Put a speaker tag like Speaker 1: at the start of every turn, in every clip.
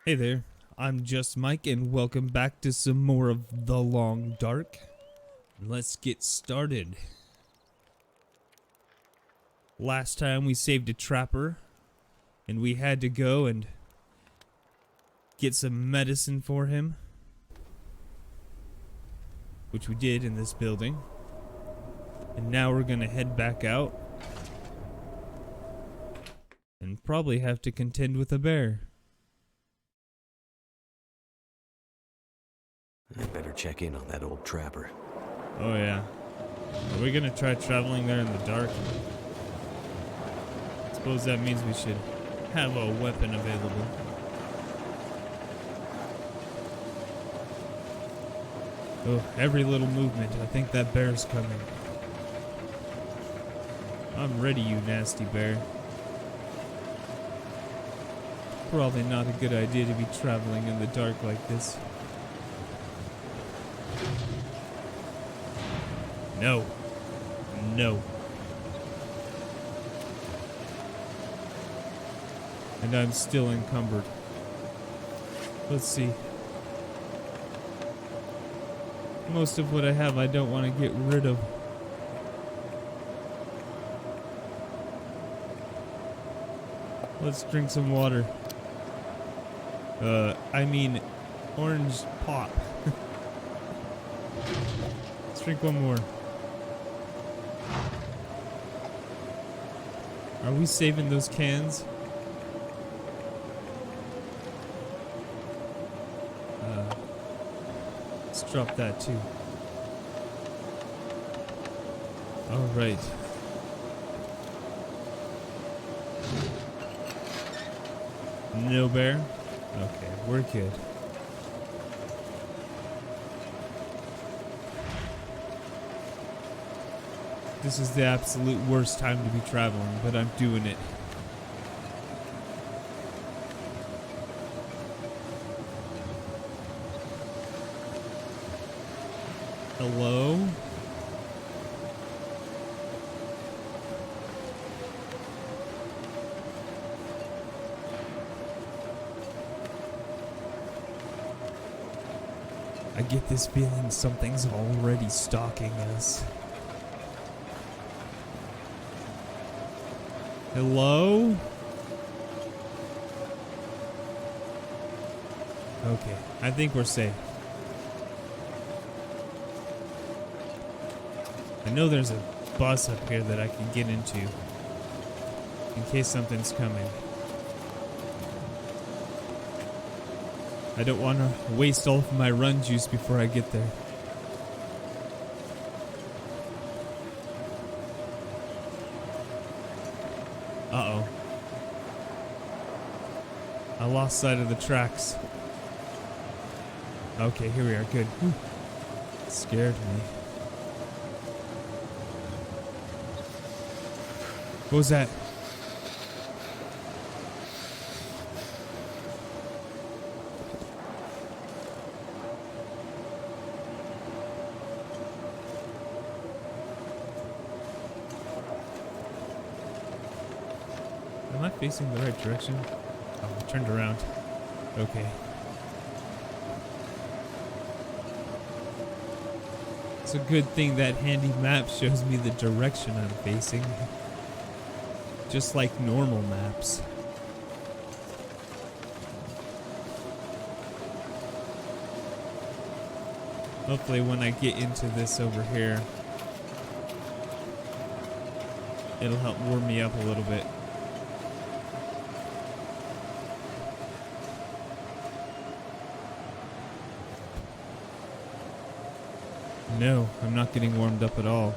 Speaker 1: Hey there, I'm Just Mike and welcome back to some more of The Long Dark. Let's get started. Last time we saved a trapper and we had to go and get some medicine for him, which we did in this building. And now we're gonna head back out and probably have to contend with a bear.
Speaker 2: I better check in on that old trapper.
Speaker 1: Oh yeah. Are we gonna try traveling there in the dark? Suppose that means we should have a weapon available. Oh, every little movement. I think that bear's coming. I'm ready, you nasty bear. Probably not a good idea to be traveling in the dark like this. No. No. And I'm still encumbered. Let's see. Most of what I have I don't want to get rid of. Let's drink some water. I mean orange pop. Let's drink one more. Are we saving those cans? Let's drop that too. All right. No bear? Okay, we're good. This is the absolute worst time to be traveling, but I'm doing it. Hello? I get this feeling something's already stalking us. Hello? Okay, I think we're safe. I know there's a bus up here that I can get into in case something's coming. I don't want to waste all of my run juice before I get there. Uh-oh. I lost sight of the tracks. Okay, here we are. Good. Whew. Scared me. What was that? Am I facing the right direction? Oh, I turned around. Okay. It's a good thing that handy map shows me the direction I'm facing. Just like normal maps. Hopefully when I get into this over here, it'll help warm me up a little bit. No, I'm not getting warmed up at all.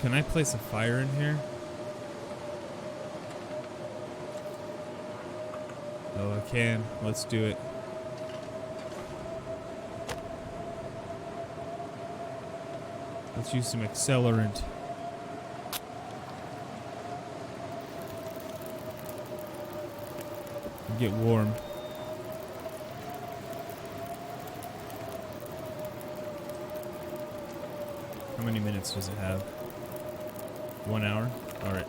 Speaker 1: Can I place a fire in here? Oh, I can. Let's do it. Let's use some accelerant. And get warm. How many minutes does it have? 1 hour? Alright,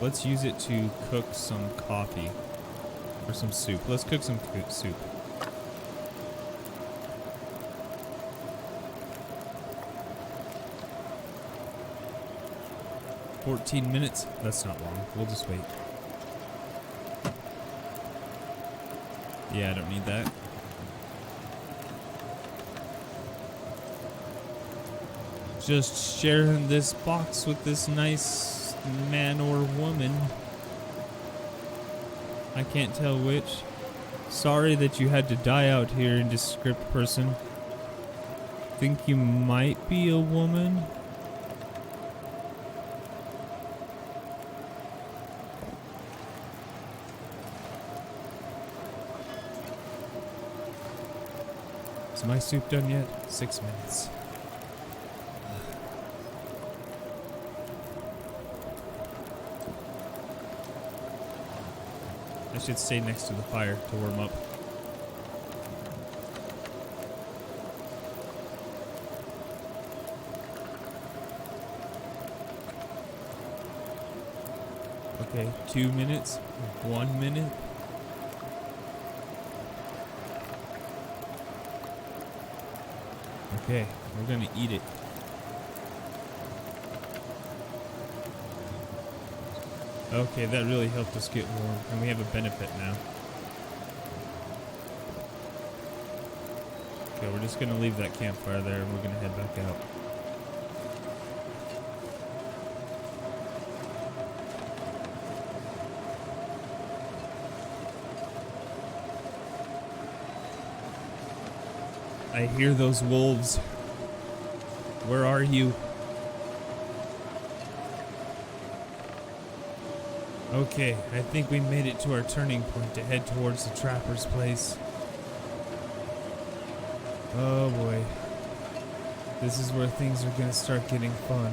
Speaker 1: let's use it to cook some coffee. Or some soup. Let's cook some soup. "14 minutes? That's not long. We'll just wait." Yeah, I don't need that. Just sharing this box with this nice man or woman. I can't tell which. Sorry that you had to die out here, indescript person. Think you might be a woman? Is my soup done yet? 6 minutes. I should stay next to the fire to warm up. Okay, 2 minutes, 1 minute. Okay, we're gonna eat it. Okay, that really helped us get warm, and we have a benefit now. Okay, we're just gonna leave that campfire there, and we're gonna head back out. I hear those wolves. Where are you? Okay, I think we made it to our turning point to head towards the trapper's place. Oh boy. This is where things are gonna start getting fun.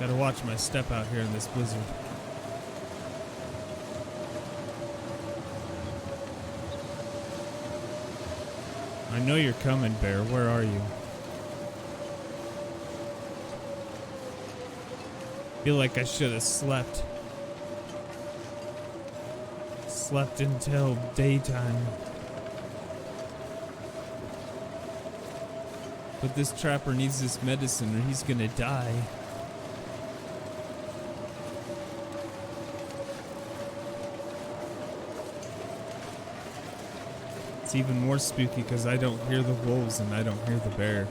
Speaker 1: Gotta watch my step out here in this blizzard. I know you're coming, Bear. Where are you? Feel like I should have slept. Slept until daytime. But this trapper needs this medicine or he's gonna die. It's even more spooky because I don't hear the wolves and I don't hear the bear.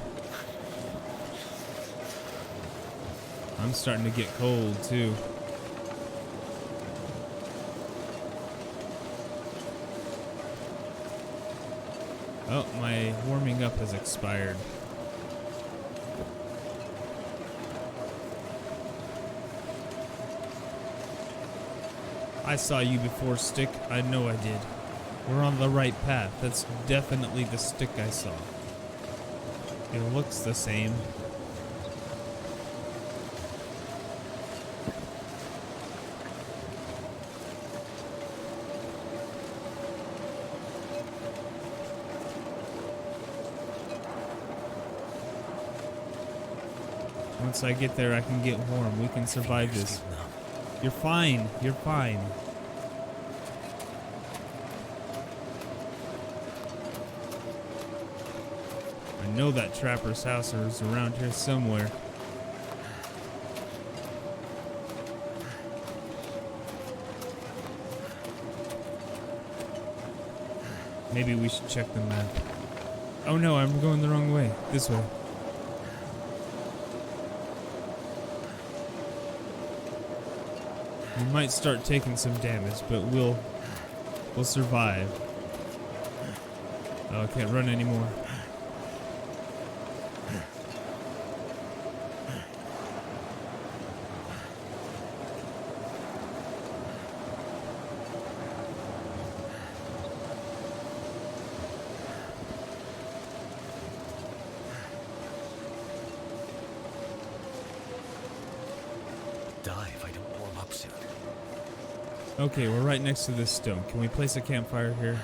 Speaker 1: I'm starting to get cold too. Oh, my warming up has expired. I saw you before, Stick. I know I did. We're on the right path. That's definitely the Stick I saw. It looks the same. Once I get there, I can get warm. We can survive this. You're fine. You're fine. I know that trapper's house is around here somewhere. Maybe we should check the map. Oh no, I'm going the wrong way. This way. We might start taking some damage, but we'll survive. Oh, I can't run anymore.
Speaker 2: Die if I don't warm up soon.
Speaker 1: Okay, we're right next to this stone. Can we place a campfire here?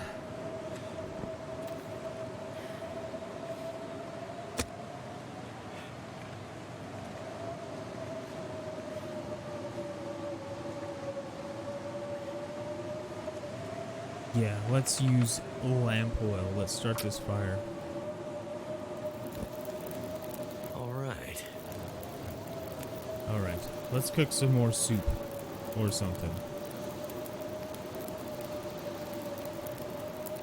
Speaker 1: Yeah, let's use lamp oil. Let's start this fire.
Speaker 2: All right.
Speaker 1: Alright, let's cook some more soup. Or something.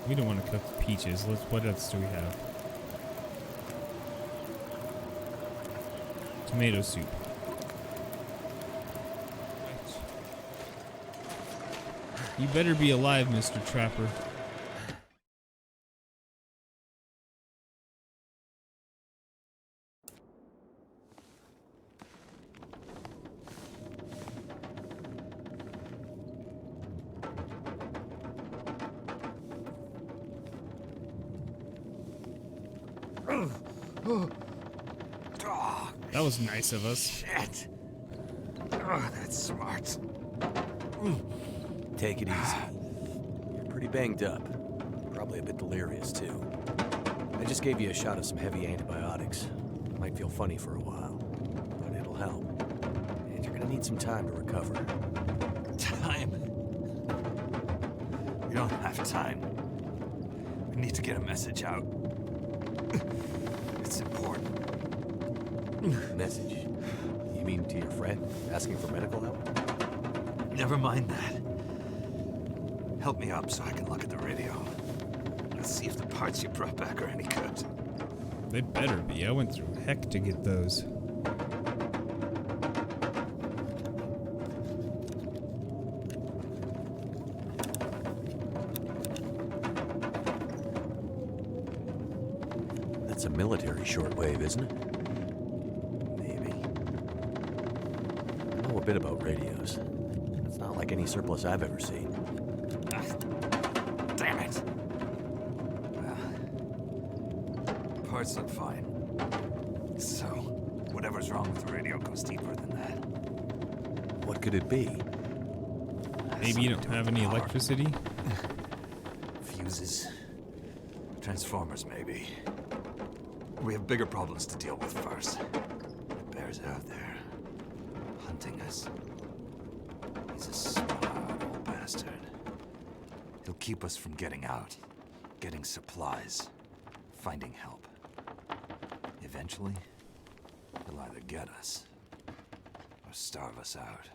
Speaker 1: We don't want to cook peaches. What else do we have? Tomato soup. You better be alive, Mr. Trapper. That was nice of us.
Speaker 3: Shit. Oh, that's smart.
Speaker 2: Take it easy. You're pretty banged up. Probably a bit delirious, too. I just gave you a shot of some heavy antibiotics. Might feel funny for a while, but it'll help. And you're gonna need some time to recover.
Speaker 3: Time? We don't have time. We need to get a message out. It's important.
Speaker 2: Message? You mean to your friend, asking for medical help?
Speaker 3: Never mind that. Help me up so I can look at the radio. Let's see if the parts you brought back are any good.
Speaker 1: They better be. I went through heck to get those.
Speaker 2: That's a military shortwave, isn't it?
Speaker 3: Maybe.
Speaker 2: I know a bit about radios. It's not like any surplus I've ever seen.
Speaker 3: Ah, damn it! Well, parts look fine. So, whatever's wrong with the radio goes deeper than that.
Speaker 2: What could it be?
Speaker 1: Maybe you don't have any electricity?
Speaker 3: Fuses. Transformers, maybe. We have bigger problems to deal with first. The bear's out there, hunting us. He's a smart old bastard. He'll keep us from getting out, getting supplies, finding help. Eventually, he'll either get us or starve us out.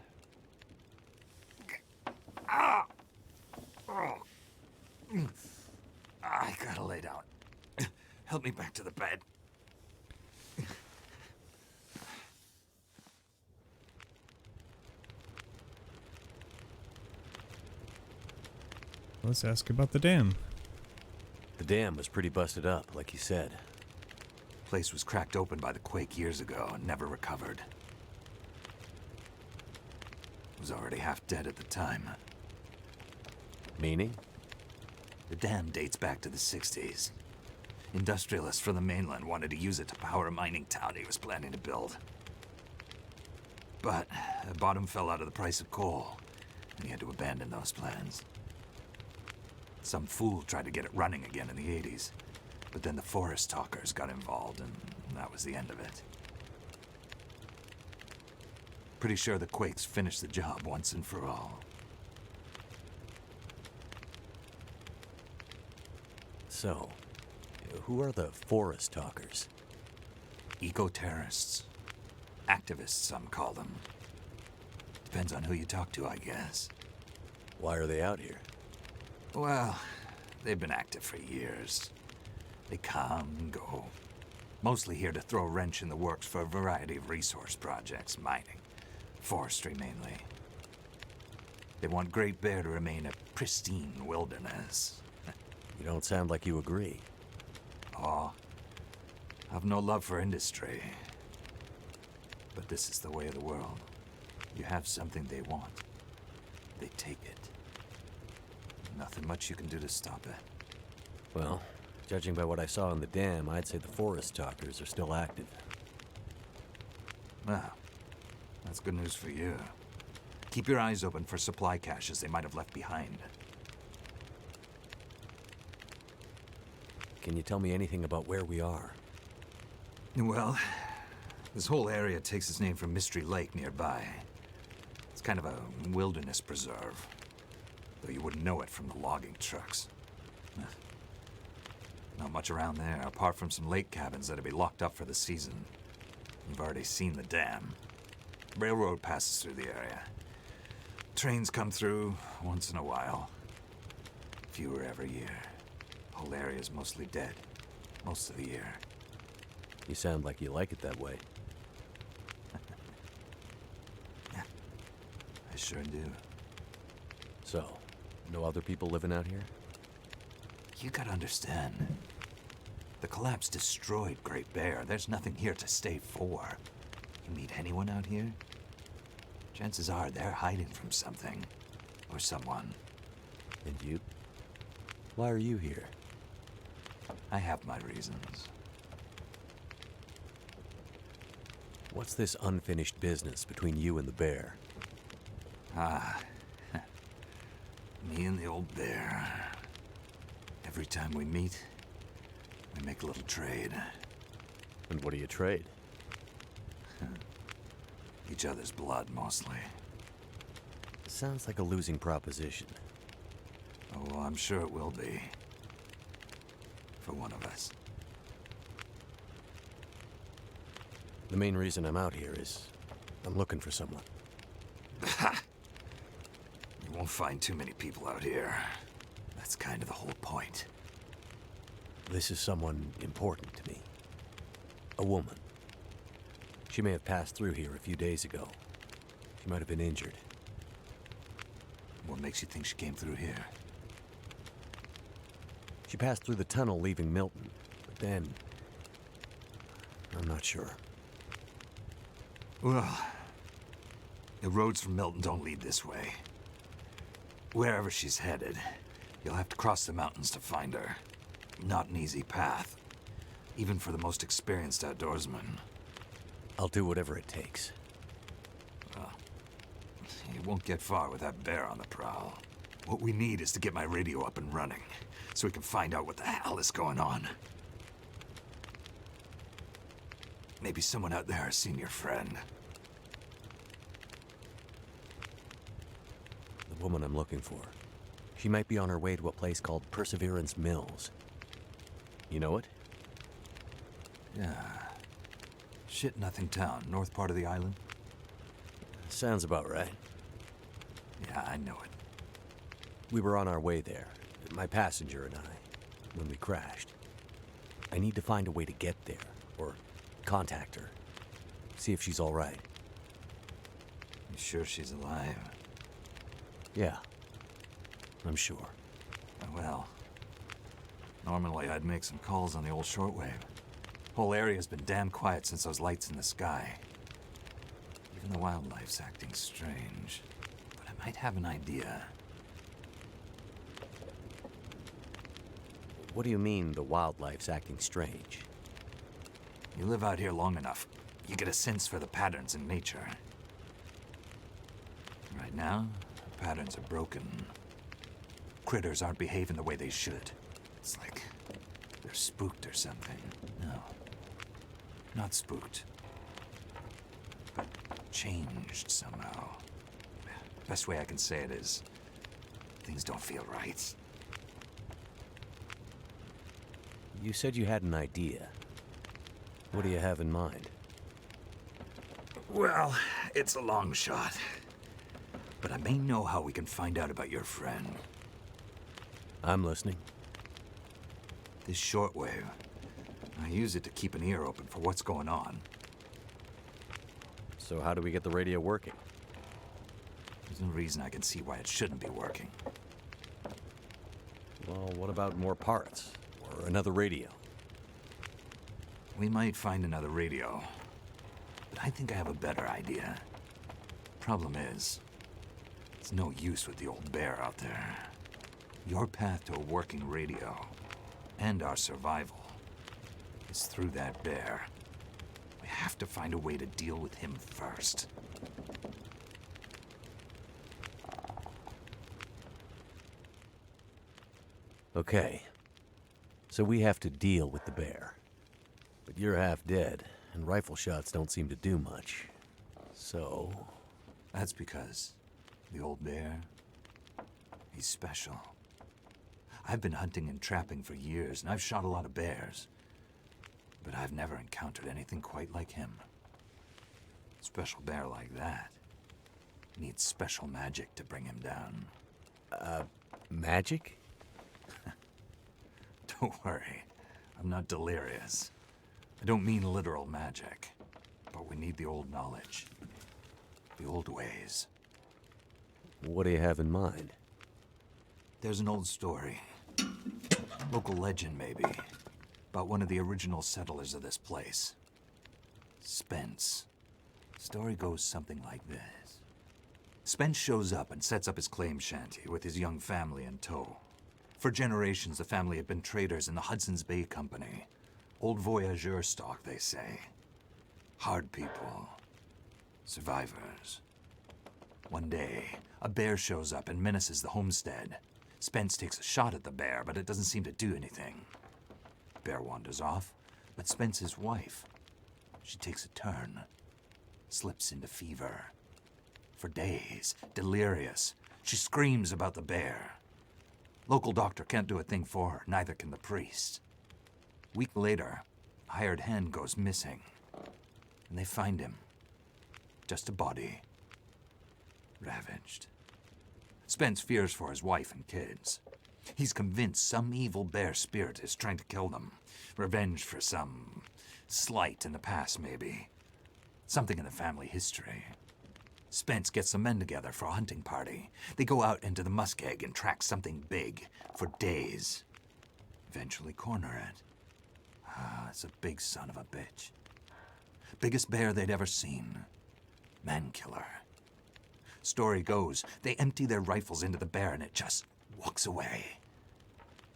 Speaker 3: Ah! Oh. I gotta lay down. Help me back to the bed.
Speaker 1: Let's ask about the dam.
Speaker 2: The dam was pretty busted up, like you said.
Speaker 3: Place was cracked open by the quake years ago and never recovered. Was already half dead at the time.
Speaker 2: Meaning?
Speaker 3: The dam dates back to the 60s. Industrialists from the mainland wanted to use it to power a mining town he was planning to build. But the bottom fell out of the price of coal, and he had to abandon those plans. Some fool tried to get it running again in the 80s, but then the forest talkers got involved, and that was the end of it. Pretty sure the quakes finished the job once and for all.
Speaker 2: So, who are the forest talkers?
Speaker 3: Eco-terrorists. Activists, some call them. Depends on who you talk to, I guess.
Speaker 2: Why are they out here?
Speaker 3: Well, they've been active for years. They come and go. Mostly here to throw a wrench in the works for a variety of resource projects, mining, forestry mainly. They want Great Bear to remain a pristine wilderness.
Speaker 2: You don't sound like you agree.
Speaker 3: Oh, I've no love for industry. But this is the way of the world. You have something they want. They take it. Nothing much you can do to stop it.
Speaker 2: Well, judging by what I saw in the dam, I'd say the forest talkers are still active.
Speaker 3: Well, that's good news for you. Keep your eyes open for supply caches they might have left behind.
Speaker 2: Can you tell me anything about where we are?
Speaker 3: Well, this whole area takes its name from Mystery Lake nearby. It's kind of a wilderness preserve. though you wouldn't know it from the logging trucks. Not much around there, apart from some lake cabins that'll be locked up for the season. You've already seen the dam. Railroad passes through the area. Trains come through once in a while. Fewer every year. Whole area's mostly dead. Most of the year.
Speaker 2: You sound like you like it that way.
Speaker 3: I sure do.
Speaker 2: So, no other people living out here?
Speaker 3: You gotta understand. The collapse destroyed Great Bear. There's nothing here to stay for. You meet anyone out here? Chances are they're hiding from something. Or someone.
Speaker 2: And you? Why are you here?
Speaker 3: I have my reasons.
Speaker 2: What's this unfinished business between you and the bear?
Speaker 3: Me and the old bear. Every time we meet, we make a little trade.
Speaker 2: And what do you trade?
Speaker 3: Each other's blood, mostly.
Speaker 2: Sounds like a losing proposition.
Speaker 3: Oh, well, I'm sure it will be. For one of us.
Speaker 2: The main reason I'm out here is I'm looking for someone.
Speaker 3: You won't find too many people out here. That's kind of the whole point.
Speaker 2: This is someone important to me. A woman. She may have passed through here a few days ago. She might have been injured.
Speaker 3: What makes you think she came through here?
Speaker 2: She passed through the tunnel leaving Milton, but then... I'm not sure.
Speaker 3: Well, the roads from Milton don't lead this way. Wherever she's headed, you'll have to cross the mountains to find her. Not an easy path, even for the most experienced outdoorsman.
Speaker 2: I'll do whatever it takes.
Speaker 3: Well, you won't get far with that bear on the prowl. What we need is to get my radio up and running, so we can find out what the hell is going on. Maybe someone out there has seen your friend.
Speaker 2: The woman I'm looking for. She might be on her way to a place called Perseverance Mills. You know it?
Speaker 3: Yeah. Shit-nothing town, north part of the island.
Speaker 2: Sounds about right.
Speaker 3: Yeah, I know it.
Speaker 2: We were on our way there, my passenger and I, when we crashed. I need to find a way to get there, or contact her. See if she's all right.
Speaker 3: You sure she's alive?
Speaker 2: Yeah, I'm sure.
Speaker 3: Well, normally I'd make some calls on the old shortwave. Whole area's been damn quiet since those lights in the sky. Even the wildlife's acting strange. But I might have an idea.
Speaker 2: What do you mean the wildlife's acting strange?
Speaker 3: You live out here long enough, you get a sense for the patterns in nature. Right now, the patterns are broken. Critters aren't behaving the way they should. It's like they're spooked or something. No, not spooked. But changed somehow. Best way I can say it is, things don't feel right.
Speaker 2: You said you had an idea. What do you have in mind?
Speaker 3: Well, it's a long shot. But I may know how we can find out about your friend.
Speaker 2: I'm listening.
Speaker 3: This shortwave, I use it to keep an ear open for what's going on.
Speaker 2: So how do we get the radio working?
Speaker 3: There's no reason I can see why it shouldn't be working.
Speaker 2: Well, what about more parts? Or another radio?
Speaker 3: We might find another radio. But I think I have a better idea. Problem is, it's no use with the old bear out there. Your path to a working radio, and our survival, is through that bear. We have to find a way to deal with him first.
Speaker 2: Okay. So we have to deal with the bear. But you're half dead, and rifle shots don't seem to do much. So...
Speaker 3: That's because the old bear, He's special. I've been hunting and trapping for years, and I've shot a lot of bears. But I've never encountered anything quite like him. Special bear like that needs special magic to bring him down.
Speaker 2: Magic?
Speaker 3: Don't worry, I'm not delirious. I don't mean literal magic, but we need the old knowledge. The old ways.
Speaker 2: What do you have in mind?
Speaker 3: There's an old story. Local legend, maybe. About one of the original settlers of this place. Spence. Story goes something like this. Spence shows up and sets up his claim shanty with his young family in tow. For generations, the family had been traders in the Hudson's Bay Company. Old voyageur stock, they say. Hard people. Survivors. One day, a bear shows up and menaces the homestead. Spence takes a shot at the bear, but it doesn't seem to do anything. Bear wanders off, but Spence's wife, she takes a turn. Slips into fever. For days, delirious, she screams about the bear. Local doctor can't do a thing for her, neither can the priest. Week later, a hired hand goes missing, and they find him. Just a body. Ravaged. Spence fears for his wife and kids. He's convinced some evil bear spirit is trying to kill them. Revenge for some slight in the past, maybe. Something in the family history. Spence gets some men together for a hunting party. They go out into the muskeg and track something big for days. Eventually corner it. It's a big son of a bitch. Biggest bear they'd ever seen. Man killer. Story goes, they empty their rifles into the bear and it just walks away.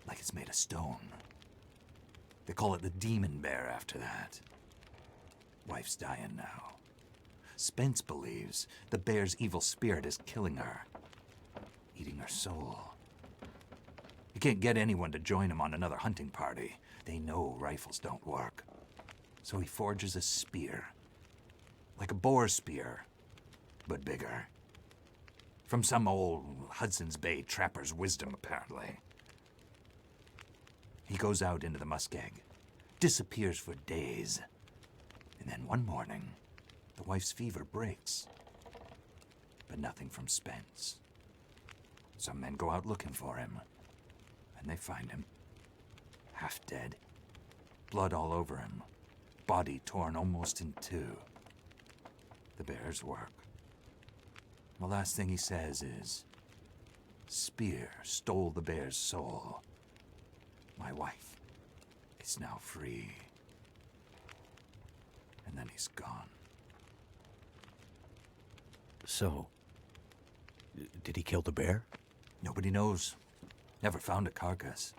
Speaker 3: Like it's made of stone. They call it the demon bear after that. Wife's dying now. Spence believes the bear's evil spirit is killing her. Eating her soul. He can't get anyone to join him on another hunting party. They know rifles don't work. So he forges a spear. Like a boar spear, but bigger. From some old Hudson's Bay trapper's wisdom, apparently. He goes out into the muskeg, disappears for days. And then one morning, the wife's fever breaks. But nothing from Spence. Some men go out looking for him, and they find him. Half dead. Blood all over him. Body torn almost in two. The bear's work. The last thing he says is, "Spear stole the bear's soul. My wife is now free." And then he's gone.
Speaker 2: So, did he kill the bear?
Speaker 3: Nobody knows. Never found a carcass.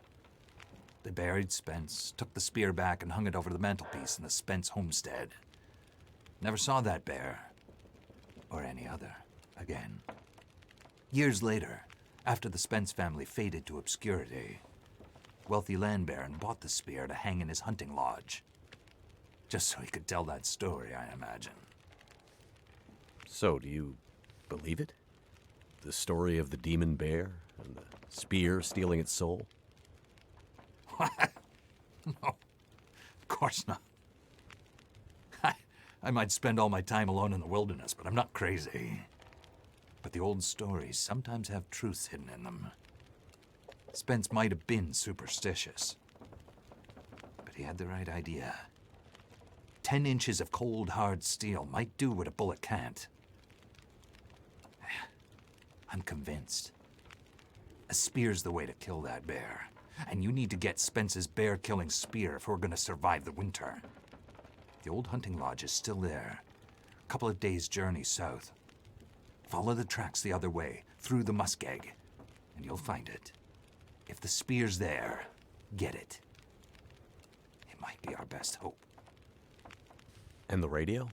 Speaker 3: They buried Spence, took the spear back and hung it over the mantelpiece in the Spence homestead. Never saw that bear, or any other, again. Years later, after the Spence family faded to obscurity, wealthy land baron bought the spear to hang in his hunting lodge. Just so he could tell that story, I imagine.
Speaker 2: So, do you believe it? The story of the demon bear and the spear stealing its soul?
Speaker 3: No, of course not. I might spend all my time alone in the wilderness, but I'm not crazy. But the old stories sometimes have truths hidden in them. Spence might have been superstitious, but he had the right idea. 10 inches of cold, hard steel might do what a bullet can't. I'm convinced. A spear's the way to kill that bear. And you need to get Spence's bear-killing spear if we're going to survive the winter. The old hunting lodge is still there. A couple of days' journey south. Follow the tracks the other way, through the muskeg, and you'll find it. If the spear's there, get it. It might be our best hope.
Speaker 2: And the radio?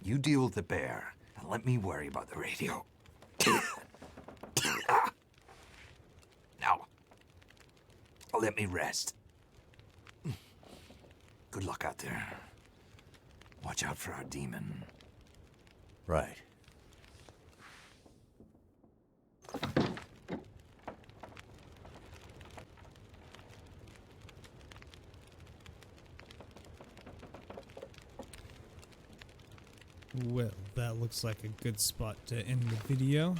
Speaker 3: You deal with the bear, and let me worry about the radio. Now, let me rest. Good luck out there. Watch out for our demon.
Speaker 2: Right.
Speaker 1: Well, that looks like a good spot to end the video.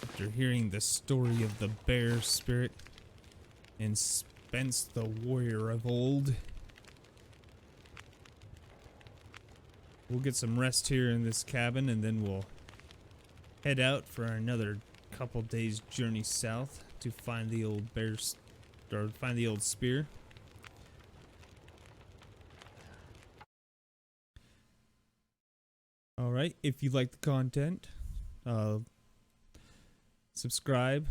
Speaker 1: After hearing the story of the bear spirit and Spence the warrior of old, we'll get some rest here in this cabin and then we'll head out for another couple days journey south to find the old bears, or find the old spear. Alright, if you like the content, subscribe,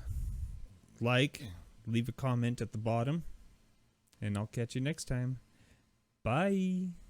Speaker 1: like, leave a comment at the bottom, and I'll catch you next time. Bye!